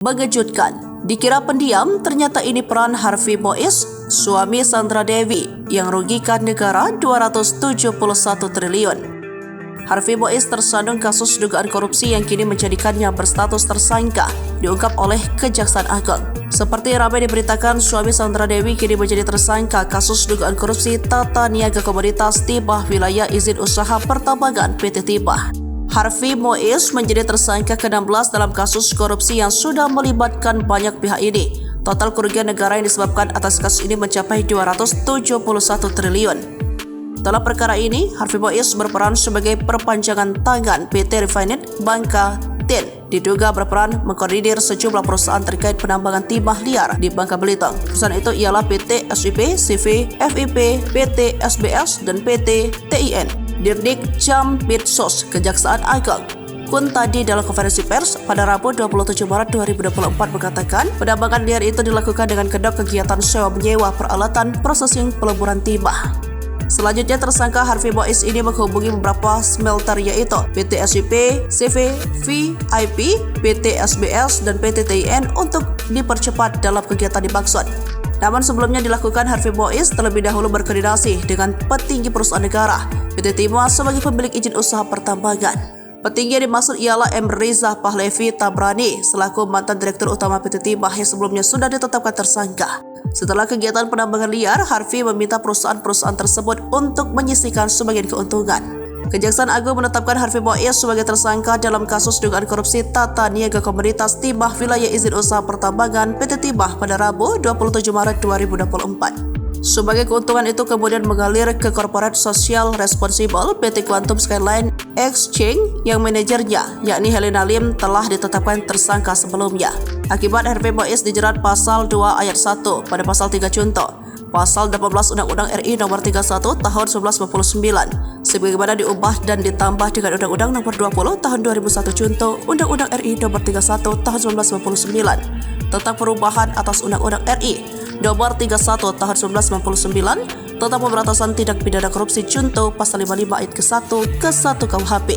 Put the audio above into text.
Mengejutkan, dikira pendiam, ternyata ini peran Harvey Boies, suami Sandra Dewi, yang rugikan negara 271 triliun. Harvey Boies tersandung kasus dugaan korupsi yang kini menjadikannya berstatus tersangka, diungkap oleh Kejaksaan Agung. Seperti ramai diberitakan, suami Sandra Dewi kini menjadi tersangka kasus dugaan korupsi tata niaga komoditas Tibah Wilayah Izin Usaha Pertambangan PT Tibah. Harvey Boies menjadi tersangka ke-16 dalam kasus korupsi yang sudah melibatkan banyak pihak ini. Total kerugian negara yang disebabkan atas kasus ini mencapai 271 triliun. Dalam perkara ini, Harvey Boies berperan sebagai perpanjangan tangan PT Refinet Bangka Ten, diduga berperan mengkoordinir sejumlah perusahaan terkait penambangan timah liar di Bangka Belitung. Perusahaan itu ialah PT SIP, CV, FIP, PT SBS, dan PT TIN. Dirdik Jampitsus Kejaksaan Agung Kun tadi dalam konferensi pers pada Rabu 27 Maret 2024 mengatakan penambangan liar itu dilakukan dengan kedok kegiatan sewa menyewa peralatan prosesing peleburan timah. Selanjutnya, tersangka Harvey Boies ini menghubungi beberapa smelter yaitu PT SIP, CV, VIP, PT SBS, dan PT TIN untuk dipercepat dalam kegiatan dimaksud. Namun sebelumnya dilakukan, Harvey Boies terlebih dahulu berkoordinasi dengan petinggi perusahaan negara, PT Timah sebagai pemilik izin usaha pertambangan. Petinggi yang dimaksud ialah M. Riza Pahlevi Tabrani selaku mantan Direktur Utama PT Timah yang sebelumnya sudah ditetapkan tersangka. Setelah kegiatan penambangan liar, Harvey meminta perusahaan-perusahaan tersebut untuk menyisihkan sebagian keuntungan. Kejaksaan Agung menetapkan Harvey Boies sebagai tersangka dalam kasus dugaan korupsi tata niaga komoditas Tibah Wilayah Izin Usaha Pertambangan PT Tibah pada Rabu 27 Maret 2024. Sebagai keuntungan itu kemudian mengalir ke Corporate Social Responsible PT Quantum Skyline Exchange yang manajernya, yakni Helena Lim, telah ditetapkan tersangka sebelumnya. Akibat Harvey Boies dijerat pasal 2 ayat 1 pada pasal 3 contoh, pasal 18 Undang-Undang RI nomor 31 tahun 1999, sebagaimana diubah dan ditambah dengan Undang-Undang nomor 20 tahun 2001 contoh Undang-Undang RI nomor 31 tahun 1999 tentang perubahan atas Undang-Undang RI nomor 31 tahun 1999 tentang pemberantasan tindak pidana korupsi contoh pasal 55 ayat ke-1 ke 1 KUHP.